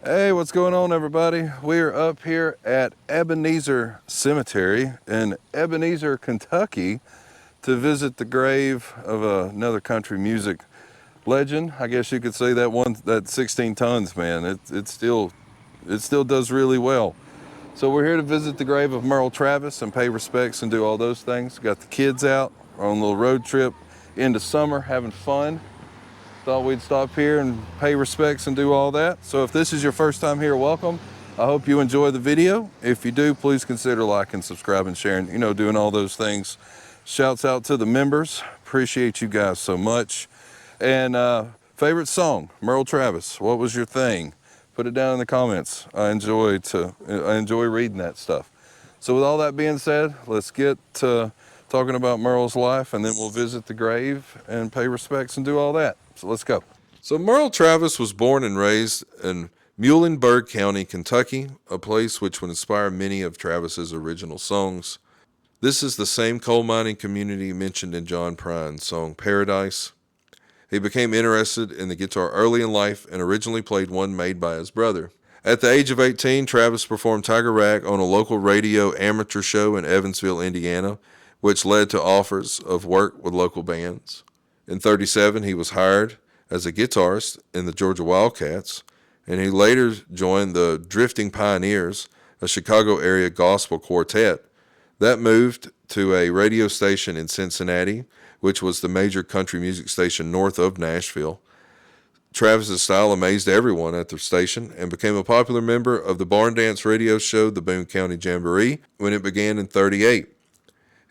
Hey, what's going on, everybody? We are up here at Ebenezer Cemetery in Ebenezer, Kentucky to visit the grave of another country music legend. I guess you could say that 16 tons, man. It still does really well. So we're here to visit the grave of Merle Travis and pay respects and do all those things. Got the kids out on a little road trip into summer, having fun. Thought we'd stop here and pay respects and do all that. So if this is your first time here, welcome. I hope you enjoy the video. If you do, please consider liking, subscribing, sharing, doing all those things. Shouts out to the members. Appreciate you guys so much. And favorite song, Merle Travis, what was your thing? Put it down in the comments. I enjoy reading that stuff. So with all that being said, let's get to talking about Merle's life, and then we'll visit the grave and pay respects and do all that. So let's go. So Merle Travis was born and raised in Muhlenberg County, Kentucky, a place which would inspire many of Travis's original songs. This is the same coal mining community mentioned in John Prine's song Paradise. He became interested in the guitar early in life and originally played one made by his brother. At the age of 18, Travis performed Tiger Rag on a local radio amateur show in Evansville, Indiana, which led to offers of work with local bands. In 1937, he was hired as a guitarist in the Georgia Wildcats, and he later joined the Drifting Pioneers, a Chicago area gospel quartet that moved to a radio station in Cincinnati, which was the major country music station north of Nashville. Travis's style amazed everyone at the station and became a popular member of the barn dance radio show, the Boone County Jamboree, when it began in 1938.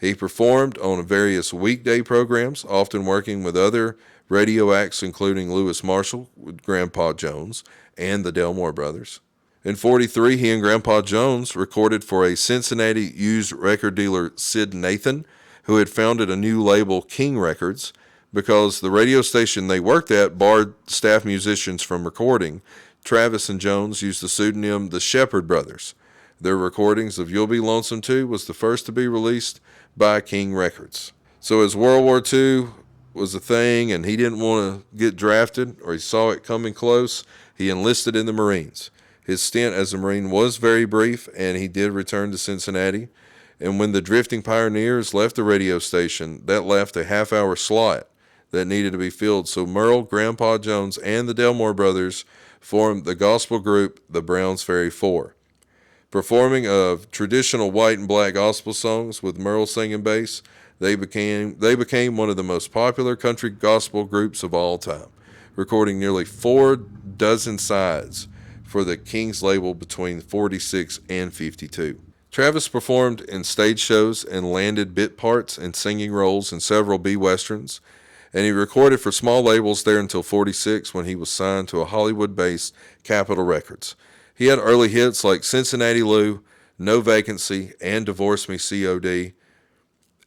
He performed on various weekday programs, often working with other radio acts, including Lewis Marshall with Grandpa Jones and the Delmore Brothers. In 1943, he and Grandpa Jones recorded for a Cincinnati used record dealer, Sid Nathan, who had founded a new label, King Records, because the radio station they worked at barred staff musicians from recording. Travis and Jones used the pseudonym the Shepherd Brothers. Their recordings of You'll Be Lonesome Too was the first to be released by King Records. So as World War II was a thing and he didn't want to get drafted, or he saw it coming close, he enlisted in the Marines. His stint as a Marine was very brief, and he did return to Cincinnati. And when the Drifting Pioneers left the radio station, that left a half-hour slot that needed to be filled. So Merle, Grandpa Jones, and the Delmore Brothers formed the gospel group, the Browns Ferry Four. Performing of traditional white and black gospel songs with Merle singing bass, they became one of the most popular country gospel groups of all time, recording nearly 46 sides for the King's label between 46 and 52. Travis performed in stage shows and landed bit parts and singing roles in several B-westerns, and he recorded for small labels there until 46 when he was signed to a Hollywood-based Capitol Records. He had early hits like Cincinnati Lou, No Vacancy, and Divorce Me COD,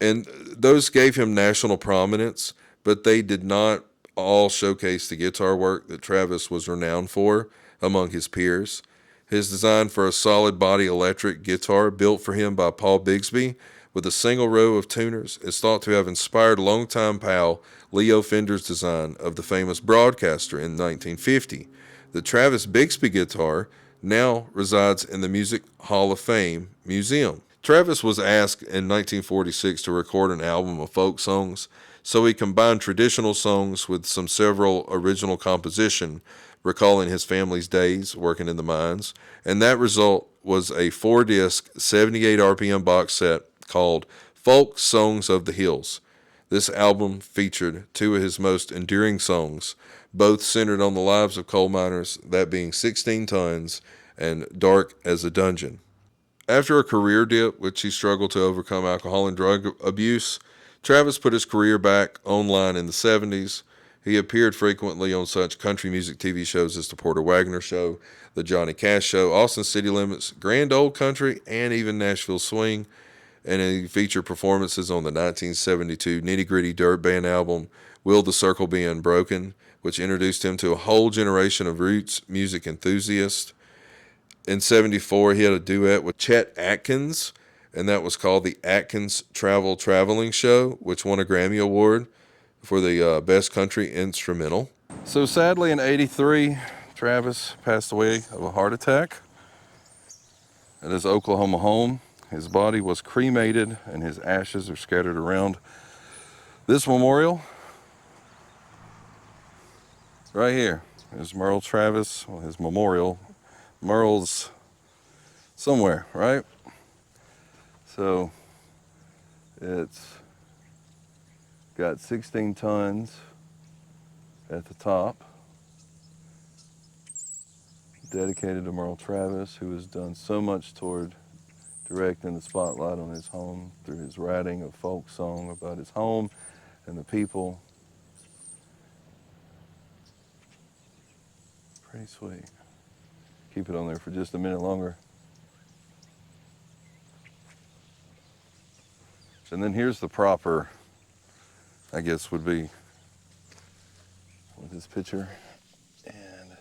and those gave him national prominence, but they did not all showcase the guitar work that Travis was renowned for among his peers. His design for a solid body electric guitar built for him by Paul Bigsby with a single row of tuners is thought to have inspired longtime pal Leo Fender's design of the famous Broadcaster in 1950. The Travis Bigsby guitar now resides in the Music Hall of Fame Museum. Travis was asked in 1946 to record an album of folk songs, so he combined traditional songs with several original composition, recalling his family's days working in the mines, and that result was a 4-disc, 78 RPM box set called Folk Songs of the Hills. This album featured two of his most enduring songs, both centered on the lives of coal miners, that being 16 Tons and Dark as a Dungeon. After a career dip, which he struggled to overcome alcohol and drug abuse, Travis put his career back online in the 70s. He appeared frequently on such country music TV shows as The Porter Wagoner Show, The Johnny Cash Show, Austin City Limits, Grand Ole Country, and even Nashville Swing. And he featured performances on the 1972 Nitty Gritty Dirt Band album, Will the Circle Be Unbroken, which introduced him to a whole generation of roots music enthusiasts. In 1974, he had a duet with Chet Atkins, and that was called the Atkins Traveling Show, which won a Grammy Award for the Best Country Instrumental. So sadly in 1983, Travis passed away of a heart attack at his Oklahoma home. His body was cremated and his ashes are scattered around this memorial. Right here is Merle Travis, well, his memorial. Merle's somewhere, right? So it's got 16 tons at the top, dedicated to Merle Travis, who has done so much toward directing the spotlight on his home through his writing of folk song about his home and the people. Pretty sweet. Keep it on there for just a minute longer. And then here's the proper, I guess would be with his picture and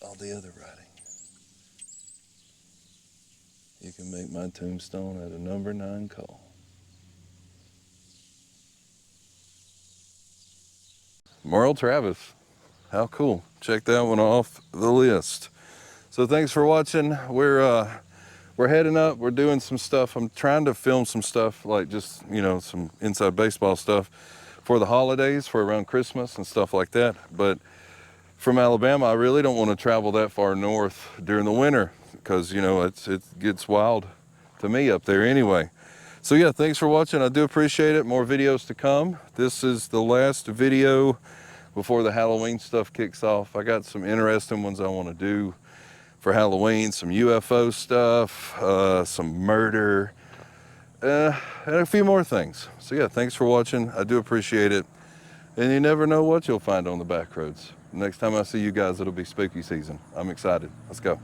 all the other writing. You can make my tombstone at a number 9 call. Merle Travis. How cool. Check that one off the list. So thanks for watching. We're heading up. We're doing some stuff. I'm trying to film some stuff, like just, some inside baseball stuff for the holidays, for around Christmas and stuff like that. But from Alabama, I really don't want to travel that far north during the winter because, it gets wild to me up there anyway. So yeah, thanks for watching. I do appreciate it. More videos to come. This is the last video before the Halloween stuff kicks off. I got some interesting ones I want to do for Halloween, some UFO stuff, some murder, and a few more things. So yeah, thanks for watching. I do appreciate it. And you never know what you'll find on the back roads. Next time I see you guys, it'll be spooky season. I'm excited. Let's go.